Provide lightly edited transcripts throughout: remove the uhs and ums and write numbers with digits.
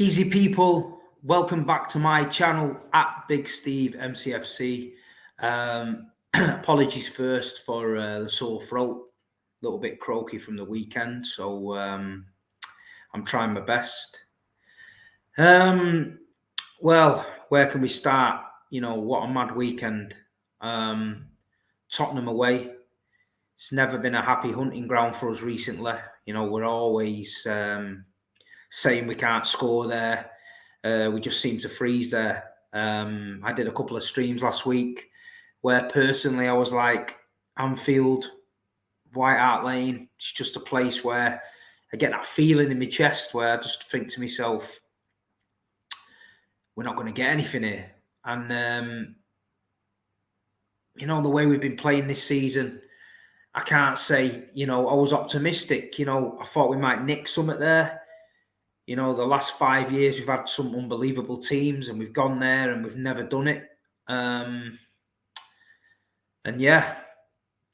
Easy people, welcome back to my channel at Big Steve MCFC. Apologies first for the sore throat, a little bit croaky from the weekend, so I'm trying my best. Well, where can we start? What a mad weekend. Tottenham away. It's never been a happy hunting ground for us recently. We're always saying we can't score there. We just seem to freeze there. I did a couple of streams last week where personally I was like, Anfield, White Hart Lane, it's just a place where I get that feeling in my chest where I just think to myself, we're not going to get anything here. And, the way we've been playing this season, I can't say, I was optimistic. I thought we might nick something there. The last 5 years we've had some unbelievable teams and we've gone there and we've never done it. And yeah,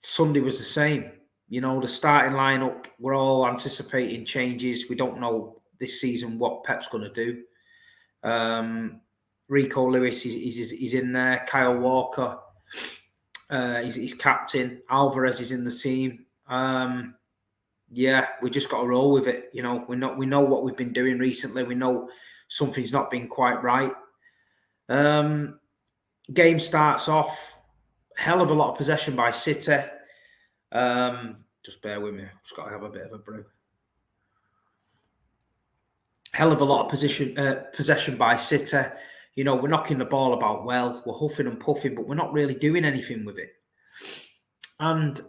Sunday was the same. The starting lineup, we're all anticipating changes. We don't know this season what Pep's going to do. Rico Lewis is in there. Kyle Walker, he's captain. Alvarez is in the team. Yeah, we just got to roll with it. We know what we've been doing recently. We know something's not been quite right. Game starts off, hell of a lot of possession by City. Just bear with me. I've just got to have a bit of a brew. Hell of a lot of possession by City. We're knocking the ball about well. We're huffing and puffing, but we're not really doing anything with it. And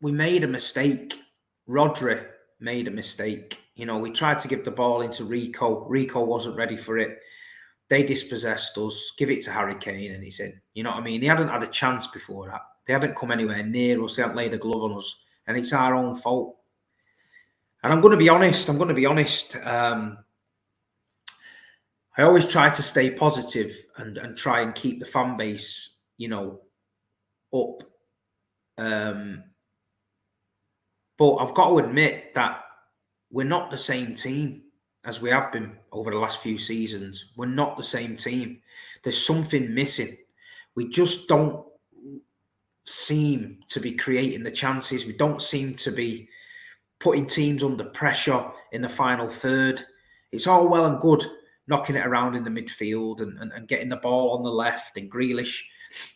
we made a mistake. Rodri made a mistake. We tried to give the ball into Rico. Rico wasn't ready for it. They dispossessed us. Give it to Harry Kane and he's in. You know what I mean? He hadn't had a chance before that. They hadn't come anywhere near us. They hadn't laid a glove on us. And it's our own fault. And I'm going to be honest. I always try to stay positive and try and keep the fan base, up. But I've got to admit that we're not the same team as we have been over the last few seasons. We're not the same team. There's something missing. We just don't seem to be creating the chances. We don't seem to be putting teams under pressure in the final third. It's all well and good knocking it around in the midfield and getting the ball on the left and Grealish,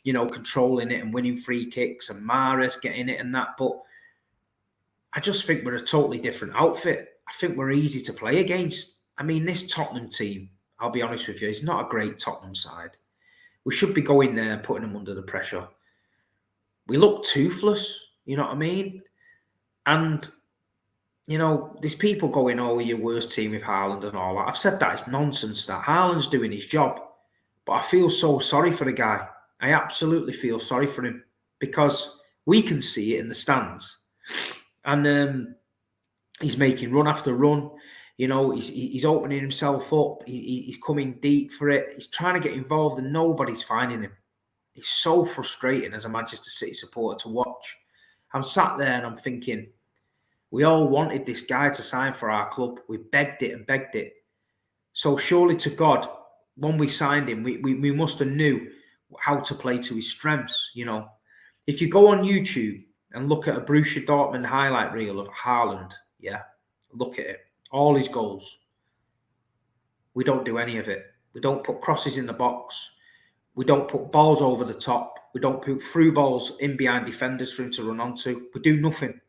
controlling it and winning free kicks and Mahrez getting it and that. But I just think we're a totally different outfit. I think we're easy to play against. I mean, this Tottenham team, I'll be honest with you, is not a great Tottenham side. We should be going there and putting them under the pressure. We look toothless, you know what I mean? And, there's people going, oh, your worst team with Haaland and all that. I've said that it's nonsense that Haaland's doing his job. But I feel so sorry for the guy. I absolutely feel sorry for him because we can see it in the stands. And he's making run after run. He's opening himself up. He's coming deep for it. He's trying to get involved and nobody's finding him. It's so frustrating as a Manchester City supporter to watch. I'm sat there and I'm thinking, we all wanted this guy to sign for our club. We begged it and begged it. So surely to God, when we signed him, we must have knew how to play to his strengths. If you go on YouTube and look at a Borussia Dortmund highlight reel of Haaland, look at it. All his goals. We don't do any of it. We don't put crosses in the box. We don't put balls over the top. We don't put through balls in behind defenders for him to run onto. We do nothing.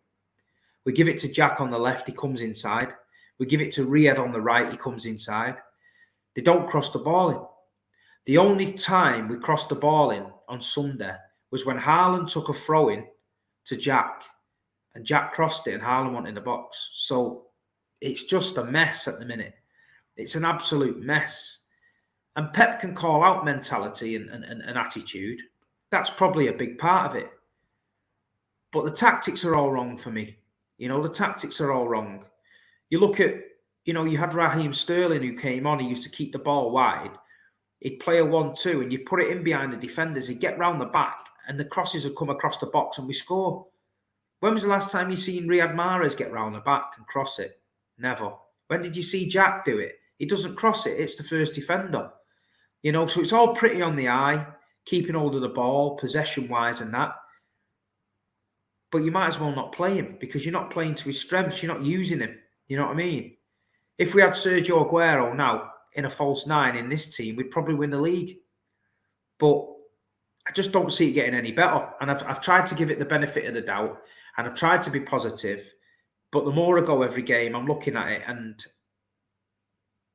We give it to Jack on the left, he comes inside. We give it to Riyad on the right, he comes inside. They don't cross the ball in. The only time we crossed the ball in on Sunday was when Haaland took a throw in to Jack and Jack crossed it and Haaland went in the box. So it's just a mess at the minute. It's an absolute mess. And Pep can call out mentality and attitude. That's probably a big part of it. But the tactics are all wrong for me. The tactics are all wrong. You look at, you had Raheem Sterling who came on. He used to keep the ball wide. He'd play a 1-2 and you put it in behind the defenders. He'd get round the back and the crosses would come across the box and we score. When was the last time you seen Riyad Mahrez get round the back and cross it? Never. When did you see Jack do it? He doesn't cross it. It's the first defender. You know, so it's all pretty on the eye, keeping hold of the ball, possession-wise and that. But you might as well not play him because you're not playing to his strengths. You're not using him. You know what I mean? If we had Sergio Aguero now in a false nine in this team, we'd probably win the league. But I just don't see it getting any better. And I've tried to give it the benefit of the doubt, and I've tried to be positive. But the more I go every game, I'm looking at it, and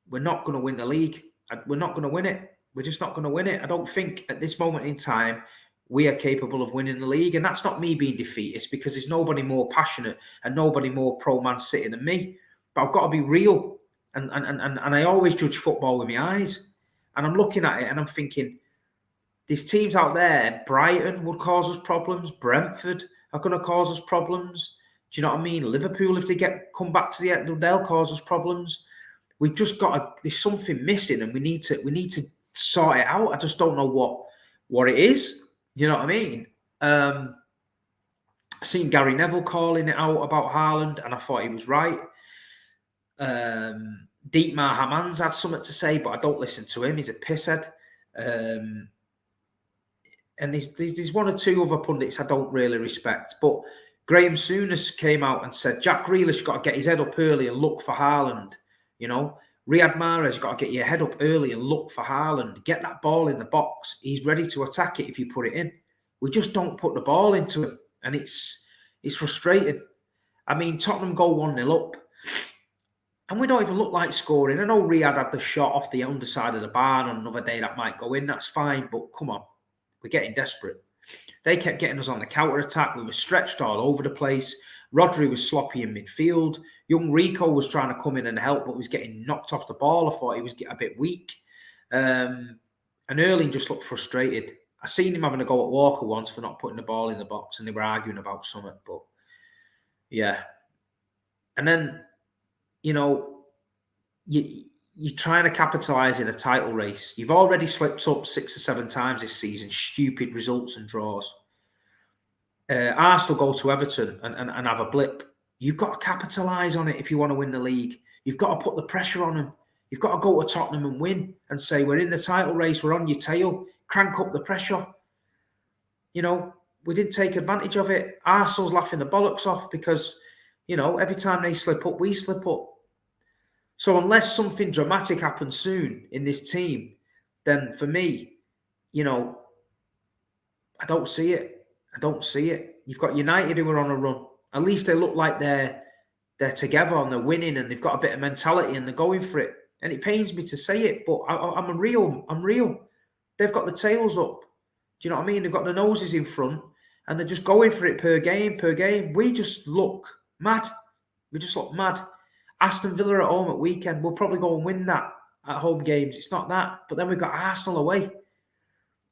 we're not going to win the league. We're not going to win it. We're just not going to win it. I don't think at this moment in time we are capable of winning the league. And that's not me being defeatist, because there's nobody more passionate and nobody more pro-Man City than me. But I've got to be real. And I always judge football with my eyes. And I'm looking at it and I'm thinking, there's teams out there, Brighton would cause us problems. Brentford are going to cause us problems. Do you know what I mean? Liverpool, if they come back to the end, they'll cause us problems. We've just got there's something missing, and we need to sort it out. I just don't know what it is. You know what I mean? I seen Gary Neville calling it out about Haaland, and I thought he was right. Dietmar Hamann had something to say, but I don't listen to him. He's a pisshead. And there's one or two other pundits I don't really respect. But Graham Souness came out and said, Jack Grealish got to get his head up early and look for Haaland. You know, Riyad Mahrez got to get your head up early and look for Haaland. Get that ball in the box. He's ready to attack it if you put it in. We just don't put the ball into him. And it's frustrating. I mean, Tottenham go 1-0 up. And we don't even look like scoring. I know Riyad had the shot off the underside of the bar on another day that might go in. That's fine. But come on. We're getting desperate. They kept getting us on the counter-attack. We were stretched all over the place. Rodri was sloppy in midfield. Young Rico was trying to come in and help, but was getting knocked off the ball. I thought he was getting a bit weak. And Erling just looked frustrated. I seen him having a go at Walker once for not putting the ball in the box, and they were arguing about something. But, yeah. And then, you know, you're trying to capitalise in a title race. You've already slipped up 6 or 7 times this season. Stupid results and draws. Arsenal go to Everton and have a blip. You've got to capitalise on it if you want to win the league. You've got to put the pressure on them. You've got to go to Tottenham and win and say, we're in the title race, we're on your tail. Crank up the pressure. You know, we didn't take advantage of it. Arsenal's laughing the bollocks off because, you know, every time they slip up, we slip up. So unless something dramatic happens soon in this team, then for me, you know, I don't see it. I don't see it. You've got United who are on a run. At least they look like they're together and they're winning and they've got a bit of mentality and they're going for it. And it pains me to say it, but I'm real. They've got the tails up. Do you know what I mean? They've got the noses in front and they're just going for it per game. We just look mad. Aston Villa at home at weekend, we'll probably go and win that at home games. It's not that. But then we've got Arsenal away.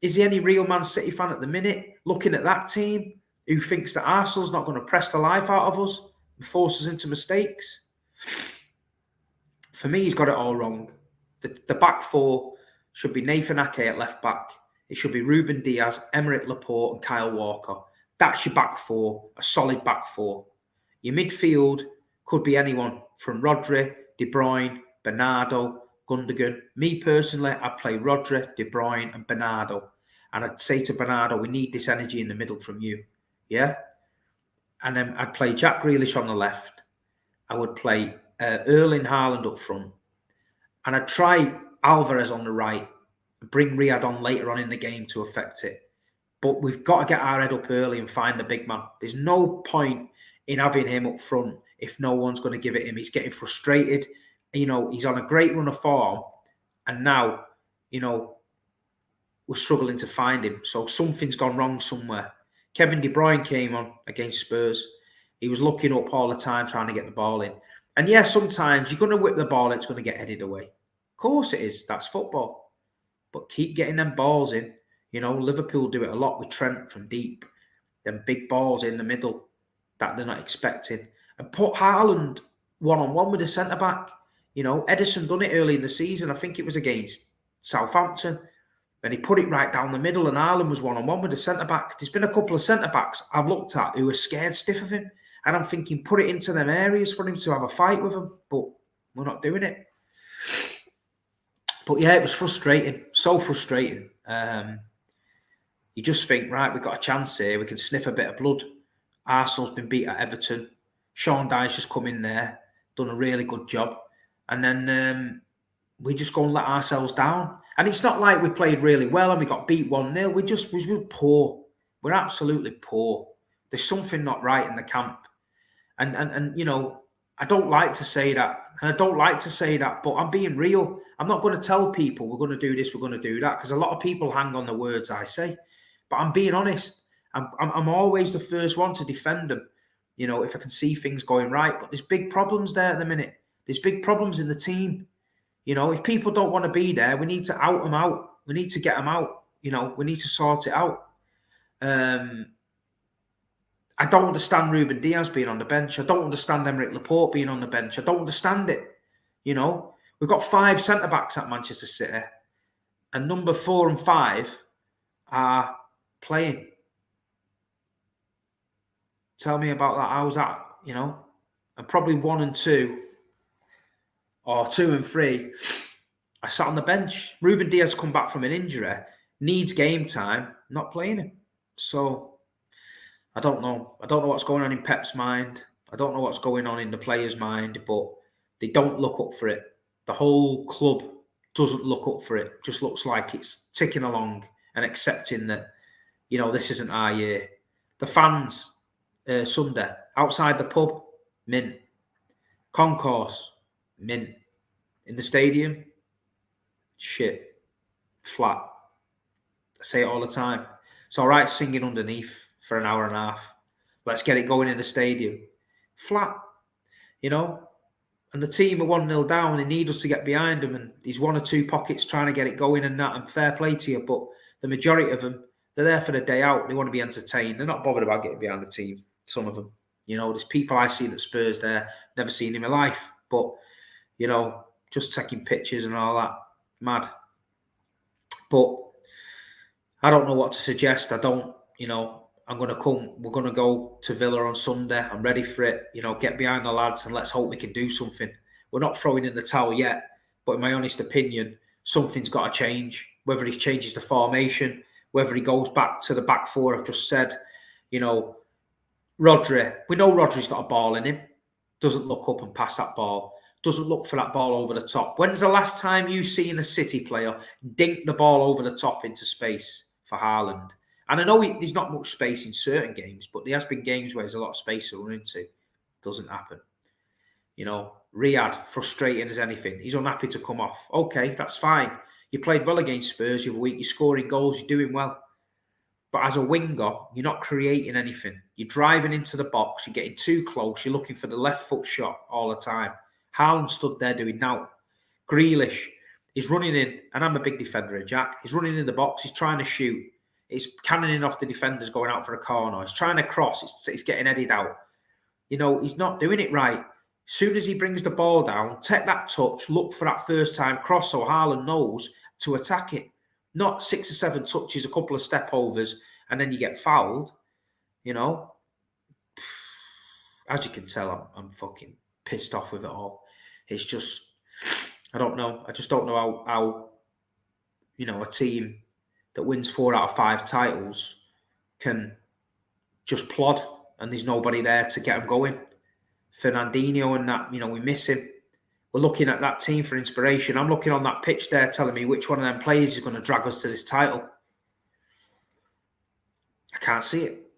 Is there any real Man City fan at the minute looking at that team who thinks that Arsenal's not going to press the life out of us and force us into mistakes? For me, he's got it all wrong. The back four should be Nathan Ake at left back. It should be Ruben Diaz, Emerick Laporte and Kyle Walker. That's your back four, a solid back four. Your midfield could be anyone from Rodri, De Bruyne, Bernardo, Gundogan. Me personally, I'd play Rodri, De Bruyne and Bernardo. And I'd say to Bernardo, we need this energy in the middle from you. Yeah? And then I'd play Jack Grealish on the left. I would play Erling Haaland up front. And I'd try Alvarez on the right. Bring Riyad on later on in the game to affect it. But we've got to get our head up early and find the big man. There's no point in having him up front if no one's going to give it him. He's getting frustrated. You know, he's on a great run of form. And now, you know, we're struggling to find him. So something's gone wrong somewhere. Kevin De Bruyne came on against Spurs. He was looking up all the time trying to get the ball in. And yeah, sometimes you're going to whip the ball, it's going to get headed away. Of course it is. That's football. But keep getting them balls in. You know, Liverpool do it a lot with Trent from deep. Them big balls in the middle that they're not expecting. And put Haaland one-on-one with the centre-back. You know, Edison done it early in the season. I think it was against Southampton. And he put it right down the middle and Haaland was one-on-one with the centre-back. There's been a couple of centre-backs I've looked at who are scared stiff of him. And I'm thinking, put it into them areas for him to have a fight with him. But We're not doing it. But yeah, it was frustrating. So frustrating. You just think, right, we've got a chance here. We can sniff a bit of blood. Arsenal's been beat at Everton. Sean Dyche just come in there, done a really good job. And then we just go and let ourselves down. And it's not like we played really well and we got beat 1-0. We were poor. We're absolutely poor. There's something not right in the camp. And you know, I don't like to say that. And I don't like to say that, but I'm being real. I'm not going to tell people we're going to do this, we're going to do that, because a lot of people hang on the words I say. But I'm being honest. I'm always the first one to defend them, you know, if I can see things going right. But there's big problems there at the minute. There's big problems in the team. You know, if people don't want to be there, we need to out them out. We need to get them out. You know, we need to sort it out. I don't understand Ruben Diaz being on the bench. I don't understand Emerick Laporte being on the bench. I don't understand it. You know, we've got 5 centre-backs at Manchester City, and number 4 and 5 are playing. Tell me about that. How's that? You know, and probably 1 and 2, or 2 and 3, I sat on the bench. Ruben Diaz come back from an injury, needs game time, not playing him. So I don't know. I don't know what's going on in Pep's mind. I don't know what's going on in the players' mind, but they don't look up for it. The whole club doesn't look up for it. Just looks like it's ticking along and accepting that, you know, this isn't our year. The fans, Sunday, outside the pub, mint. Concourse, mint. In the stadium, shit. Flat. I say it all the time. It's all right singing underneath for an hour and a half. Let's get it going in the stadium. Flat, you know. And the team are 1-0 down. They need us to get behind them. And there's 1 or 2 pockets trying to get it going and that. And fair play to you. But the majority of them, they're there for the day out. They want to be entertained. They're not bothered about getting behind the team. Some of them. You know, there's people I see at Spurs there. Never seen in my life. But, you know, just taking pictures and all that. Mad. But I don't know what to suggest. I don't, you know, I'm going to come. We're going to go to Villa on Sunday. I'm ready for it. You know, get behind the lads and let's hope we can do something. We're not throwing in the towel yet, but in my honest opinion, something's got to change. Whether he changes the formation, whether he goes back to the back 4 I've just said. You know, Rodri. We know Rodri's got a ball in him. Doesn't look up and pass that ball. Doesn't look for that ball over the top. When's the last time you've seen a City player dink the ball over the top into space for Haaland? And I know there's not much space in certain games, but there has been games where there's a lot of space to run into. Doesn't happen. You know, Riyad, frustrating as anything. He's unhappy to come off. Okay, that's fine. You played well against Spurs the other week. You're scoring goals. You're doing well. But as a winger, you're not creating anything. You're driving into the box. You're getting too close. You're looking for the left foot shot all the time. Haaland stood there doing now. Grealish is running in, and I'm a big defender of Jack. He's running in the box. He's trying to shoot. It's cannoning off the defenders going out for a corner. He's trying to cross. It's getting headed out. You know, he's not doing it right. As soon as he brings the ball down, take that touch, look for that first time cross so Haaland knows to attack it. Not 6 or 7 touches, a couple of step overs, and then you get fouled. You know, as you can tell, I'm fucking pissed off with it all. It's just, I don't know. I just don't know how you know, a team that wins 4 out of 5 titles can just plod and there's nobody there to get them going. Fernandinho and that, you know, we miss him. We're looking at that team for inspiration. I'm looking on that pitch there telling me which one of them players is going to drag us to this title. I can't see it.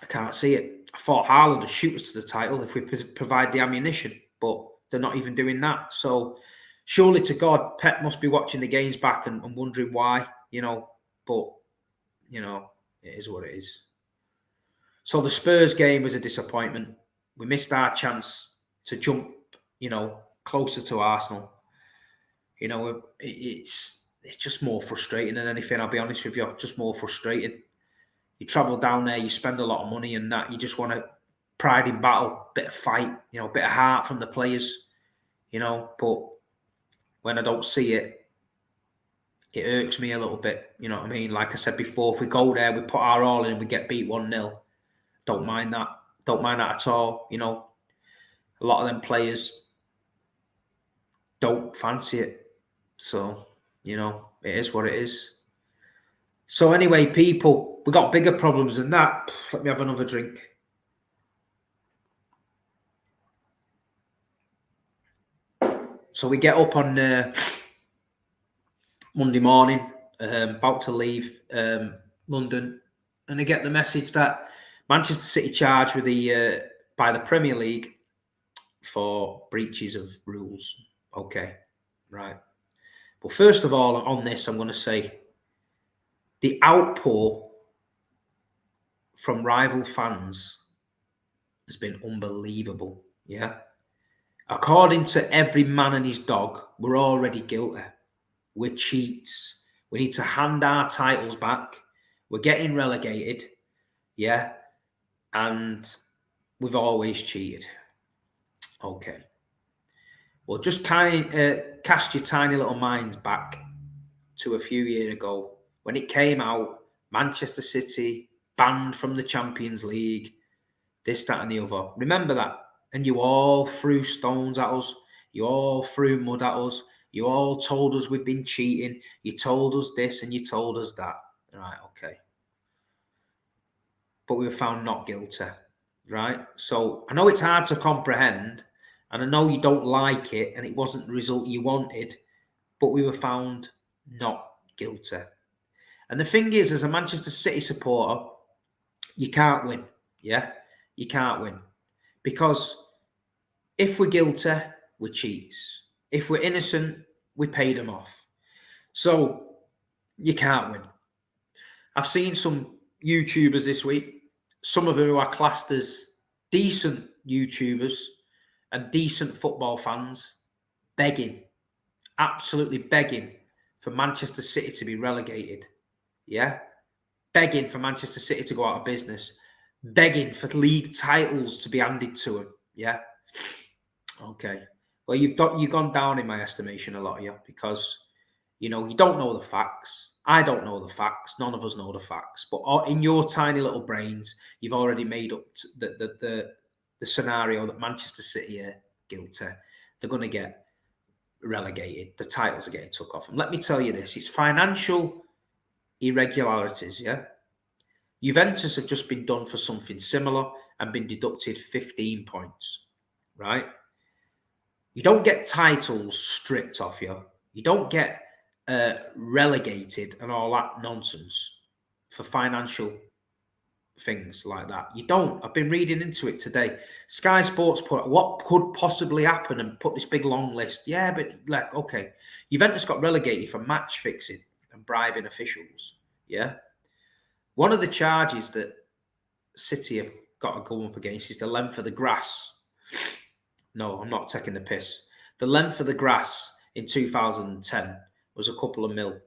I can't see it. I thought Haaland would shoot us to the title if we provide the ammunition, but they're not even doing that. So surely to God, Pep must be watching the games back and wondering why, you know, but, you know, it is what it is. So the Spurs game was a disappointment. We missed our chance to jump, you know, closer to Arsenal. You know, it's just more frustrating than anything, I'll be honest with you. Just more frustrating. You travel down there, you spend a lot of money and that. You just want to pride in battle, bit of fight, you know, bit of heart from the players, you know. But when I don't see it, it irks me a little bit. You know what I mean? Like I said before, if we go there, we put our all in and we get beat 1-0. Don't mind that. Don't mind that at all. You know, a lot of them players, don't fancy it. So, you know, it is what it is. So anyway, people, we got bigger problems than that. Let me have another drink. So we get up on Monday morning, about to leave London, and I get the message that Manchester City charged with by the Premier League for breaches of rules. Okay, right. Well, first of all, on this, I'm going to say the outpour from rival fans has been unbelievable. Yeah. According to every man and his dog, we're already guilty. We're cheats. We need to hand our titles back. We're getting relegated. Yeah. And we've always cheated. Okay. Well, just cast your tiny little minds back to a few years ago when it came out, Manchester City banned from the Champions League, this, that, and the other. Remember that? And you all threw stones at us. You all threw mud at us. You all told us we've been cheating. You told us this and you told us that. Right, okay. But we were found not guilty, right? So I know it's hard to comprehend, and I know you don't like it, and it wasn't the result you wanted, but we were found not guilty. And the thing is, as a Manchester City supporter, you can't win. Yeah, you can't win. Because if we're guilty, we're cheats. If we're innocent, we paid them off. So you can't win. I've seen some YouTubers this week, some of who are classed as decent YouTubers and decent football fans, begging, absolutely begging for Manchester City to be relegated. Yeah? Begging for Manchester City to go out of business. Begging for league titles to be handed to them. Yeah? Okay. Well, you've gone down in my estimation, a lot of you, because you know you don't know the facts. I don't know the facts. None of us know the facts. But in your tiny little brains, you've already made up the scenario that Manchester City are guilty. They're going to get relegated. The titles are getting took off. And let me tell you this: it's financial irregularities. Yeah. Juventus have just been done for something similar and been deducted 15 points. Right. You don't get titles stripped off you. You don't get relegated and all that nonsense for financial things like that. You don't. I've been reading into it today. Sky Sports put what could possibly happen and put this big long list. Yeah, but like, okay, Juventus got relegated for match fixing and bribing officials. Yeah. One of the charges that City have got to go up against is the length of the grass. No, I'm not taking the piss. The length of the grass in 2010 was a couple of mil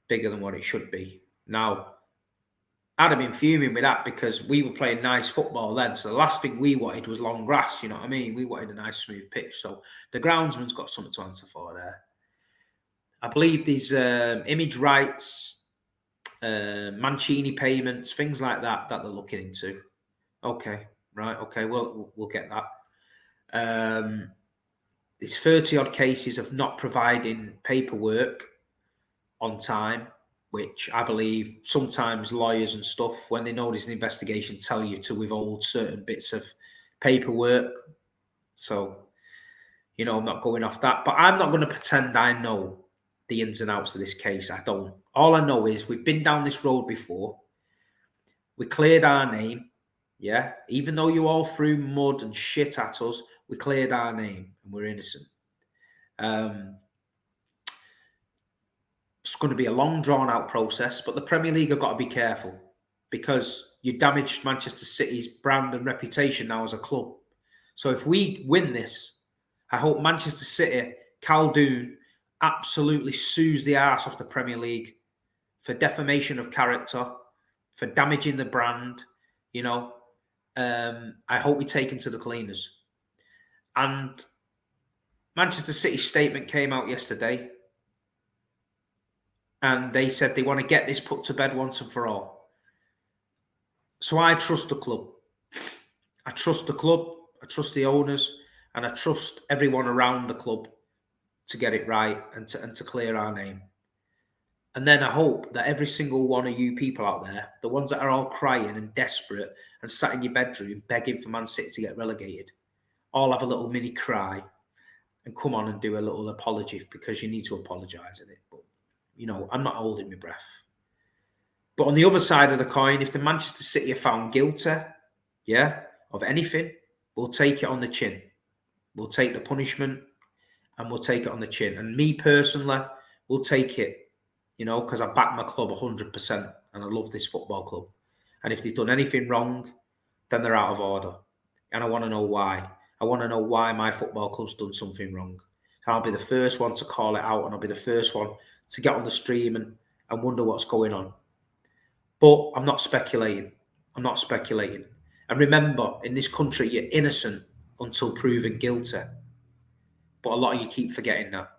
bigger than what it should be. Now, I'd have been fuming with that because we were playing nice football then. So the last thing we wanted was long grass, you know what I mean? We wanted a nice smooth pitch. So the groundsman's got something to answer for there. I believe these image rights, Mancini payments, things like that they're looking into. Okay, right, okay, we'll get that. There's 30 odd cases of not providing paperwork on time, which I believe sometimes lawyers and stuff, when they know there's an investigation, tell you to withhold certain bits of paperwork. So, you know, I'm not going off that, but I'm not going to pretend I know the ins and outs of this case. I don't. All I know is we've been down this road before. We cleared our name. Yeah. Even though you all threw mud and shit at us, we cleared our name and we're innocent. It's going to be a long, drawn-out process, but the Premier League have got to be careful because you damaged Manchester City's brand and reputation now as a club. So if we win this, I hope Manchester City, Khaldoon, absolutely sues the arse off the Premier League for defamation of character, for damaging the brand, you know. I hope we take him to the cleaners. And Manchester City's statement came out yesterday, and they said they want to get this put to bed once and for all. So I trust the club. I trust the club, I trust the owners, and I trust everyone around the club to get it right and to clear our name. And then I hope that every single one of you people out there, the ones that are all crying and desperate and sat in your bedroom begging for Man City to get relegated, all have a little mini cry and come on and do a little apology, because you need to apologise in it. But, I'm not holding my breath. But on the other side of the coin, if the Manchester City are found guilty, of anything, we'll take it on the chin. We'll take the punishment and we'll take it on the chin. And me personally, will take it, because I back my club 100% and I love this football club. And if they've done anything wrong, then they're out of order. And I want to know why. I want to know why my football club's done something wrong. And I'll be the first one to call it out, and I'll be the first one to get on the stream and wonder what's going on. But I'm not speculating. And remember, in this country, you're innocent until proven guilty. But a lot of you keep forgetting that,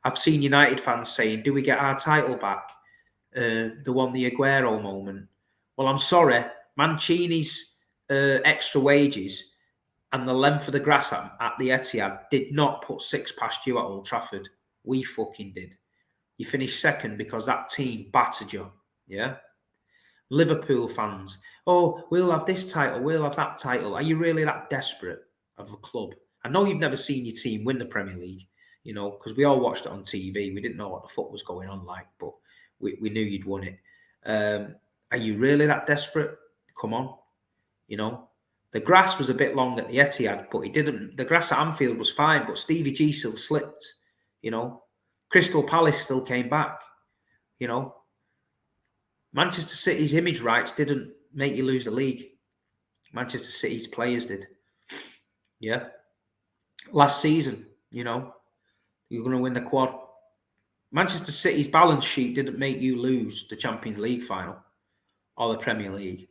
I've seen United fans saying, do we get our title back? The Aguero moment. Well, I'm sorry, Mancini's extra wages and the length of the grass at the Etihad did not put 6 past you at Old Trafford. We fucking did. You finished second because that team battered you, yeah? Liverpool fans, we'll have this title, we'll have that title. Are you really that desperate of a club? I know you've never seen your team win the Premier League, because we all watched it on TV. We didn't know what the fuck was going on like, but we knew you'd won it. Are you really that desperate? Come on. The grass was a bit long at the Etihad, but the grass at Anfield was fine, but Stevie G still slipped, Crystal Palace still came back, Manchester City's image rights didn't make you lose the league. Manchester City's players did. Yeah. Last season, you're going to win the quad. Manchester City's balance sheet didn't make you lose the Champions League final or the Premier League.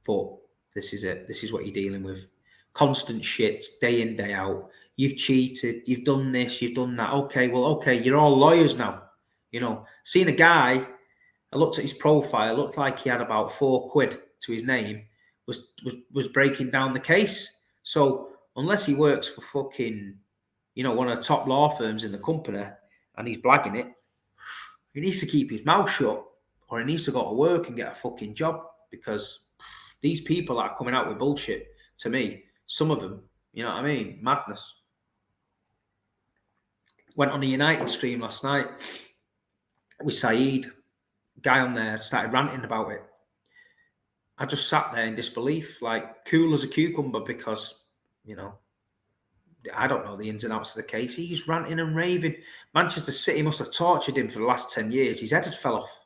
But this is it. This is what you're dealing with. Constant shit, day in, day out. You've cheated. You've done this. You've done that. Okay, you're all lawyers now. Seeing a guy, I looked at his profile, looked like he had about £4 to his name, was breaking down the case. So unless he works for fucking, one of the top law firms in the company and he's blagging it, he needs to keep his mouth shut, or he needs to go to work and get a fucking job, because these people that are coming out with bullshit, to me, some of them, madness. Went on the United stream last night with Saeed, guy on there started ranting about it. I just sat there in disbelief, like cool as a cucumber, because, I don't know the ins and outs of the case. He's ranting and raving. Manchester City must have tortured him for the last 10 years. His head had fell off.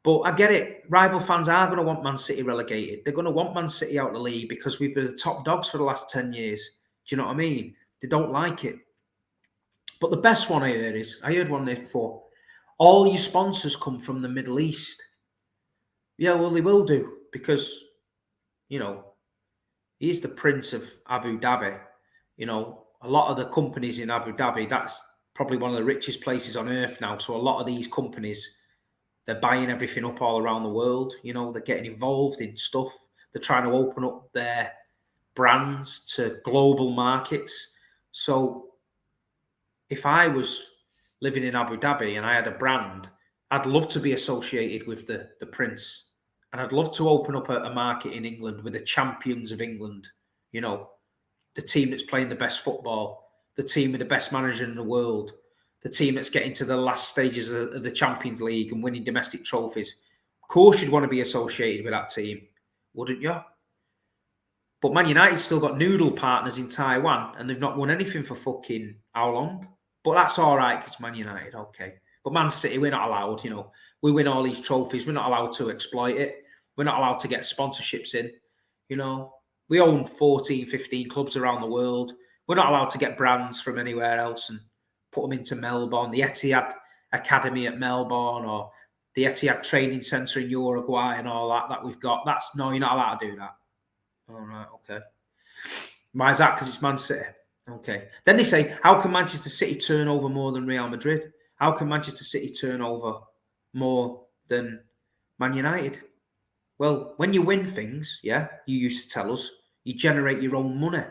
But I get it. Rival fans are going to want Man City relegated. They're going to want Man City out of the league because we've been the top dogs for the last 10 years. Do you know what I mean? They don't like it. But the best one I heard one there before. All your sponsors come from the Middle East. Yeah, well, they will do, because, he's the Prince of Abu Dhabi. A lot of the companies in Abu Dhabi, that's probably one of the richest places on earth now. So a lot of these companies, they're buying everything up all around the world. They're getting involved in stuff. They're trying to open up their brands to global markets. So if I was living in Abu Dhabi and I had a brand, I'd love to be associated with the Prince. And I'd love to open up a market in England with the champions of England, the team that's playing the best football, the team with the best manager in the world, the team that's getting to the last stages of the Champions League and winning domestic trophies. Of course you'd want to be associated with that team, wouldn't you? But Man United still got noodle partners in Taiwan and they've not won anything for fucking how long? But that's all right because Man United, okay. But Man City, we're not allowed, We win all these trophies. We're not allowed to exploit it. We're not allowed to get sponsorships in, We own 14, 15 clubs around the world. We're not allowed to get brands from anywhere else and put them into Melbourne, the Etihad Academy at Melbourne, or the Etihad Training Centre in Uruguay and all that we've got. No, you're not allowed to do that. All right, okay. Why is that? Because it's Man City. Okay. Then they say, how can Manchester City turn over more than Real Madrid? How can Manchester City turn over more than Man United? Well, when you win things, you used to tell us, you generate your own money.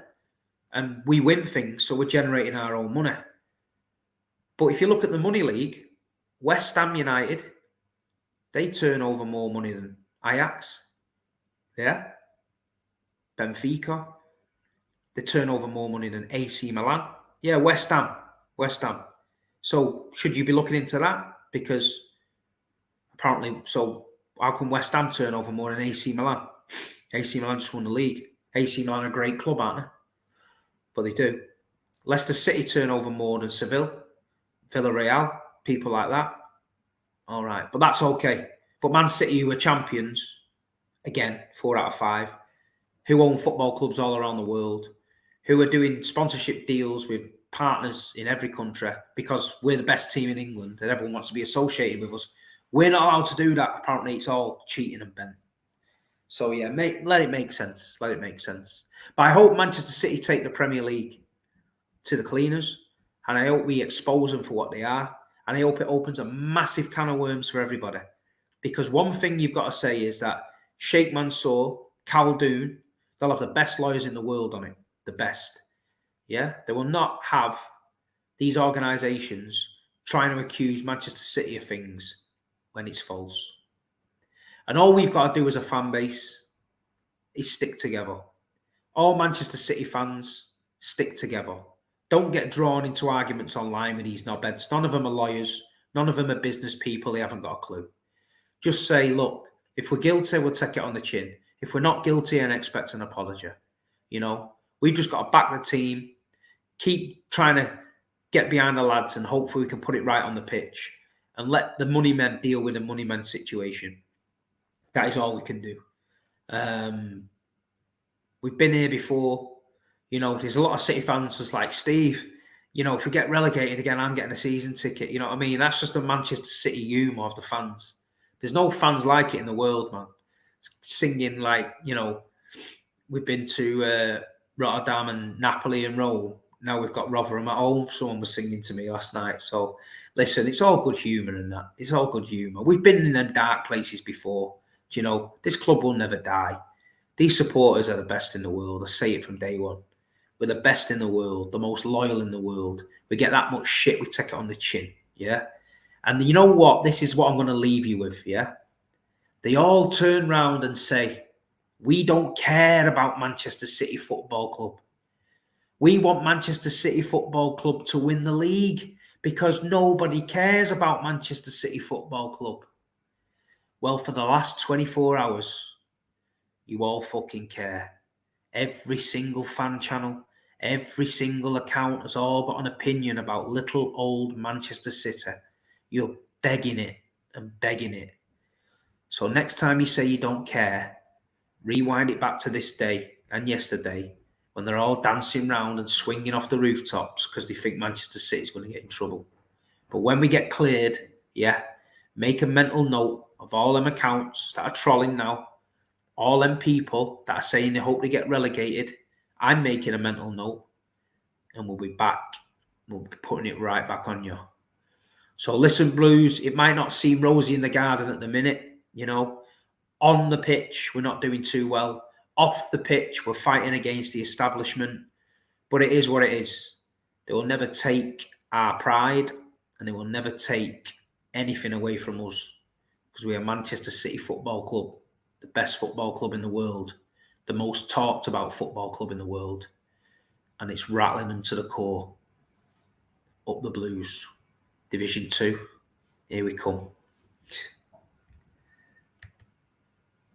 and we win things, so we're generating our own money. But if you look at the money league, West Ham United, they turn over more money than Ajax. Yeah. Benfica, they turn over more money than AC Milan. Yeah, West Ham. So should you be looking into that? Because apparently, so how can West Ham turn over more than AC Milan? AC Milan just won the league. AC Milan are a great club, aren't they? But they do. Leicester City turn over more than Seville, Villarreal, people like that. All right, but that's okay. But Man City, who are champions, again, 4 out of 5, who own football clubs all around the world, who are doing sponsorship deals with partners in every country because we're the best team in England and everyone wants to be associated with us. We're not allowed to do that. Apparently, it's all cheating and bent. So, yeah, let it make sense. Let it make sense. But I hope Manchester City take the Premier League to the cleaners, and I hope we expose them for what they are, and I hope it opens a massive can of worms for everybody. Because one thing you've got to say is that Sheikh Mansour, Khaldoon, they'll have the best lawyers in the world on it. The best. Yeah? They will not have these organisations trying to accuse Manchester City of things when it's false. And all we've got to do as a fan base is stick together. All Manchester City fans, stick together. Don't get drawn into arguments online with these knobheads. None of them are lawyers. None of them are business people. They haven't got a clue. Just say, look, if we're guilty, we'll take it on the chin. If we're not guilty, and expect an apology. You know, we've just got to back the team, keep trying to get behind the lads, and hopefully we can put it right on the pitch and let the money men deal with the money men situation. That is all we can do. We've been here before. You know, there's a lot of City fans just like, Steve, you know, if we get relegated again, I'm getting a season ticket. You know what I mean? That's just a Manchester City humour of the fans. There's no fans like it in the world, man. Singing like, you know, we've been to Rotterdam and Napoli and Rome. Now we've got Rotherham at home. Someone was singing to me last night. So, listen, it's all good humour and that. It's all good humour. We've been in them dark places before. Do you know, this club will never die. These supporters are the best in the world. I say it from day one. We're the best in the world, the most loyal in the world. We get that much shit, we take it on the chin, yeah? And you know what? This is what I'm going to leave you with, yeah? They all turn round and say, we don't care about Manchester City Football Club. We want Manchester City Football Club to win the league because nobody cares about Manchester City Football Club. Well, for the last 24 hours, you all fucking care. Every single fan channel, every single account has all got an opinion about little old Manchester City. You're begging it and begging it. So next time you say you don't care, rewind it back to this day and yesterday when they're all dancing round and swinging off the rooftops because they think Manchester City's going to get in trouble. But when we get cleared, yeah, make a mental note of all them accounts that are trolling now, all them people that are saying they hope they get relegated. I'm making a mental note and we'll be back. We'll be putting it right back on you. So listen, Blues, it might not seem rosy in the garden at the minute, you know. On the pitch, we're not doing too well. Off the pitch, we're fighting against the establishment. But it is what it is. They will never take our pride and they will never take anything away from us because we are Manchester City Football Club, the best football club in the world, the most talked about football club in the world. And it's rattling them to the core. Up the Blues. Division 2. Here we come.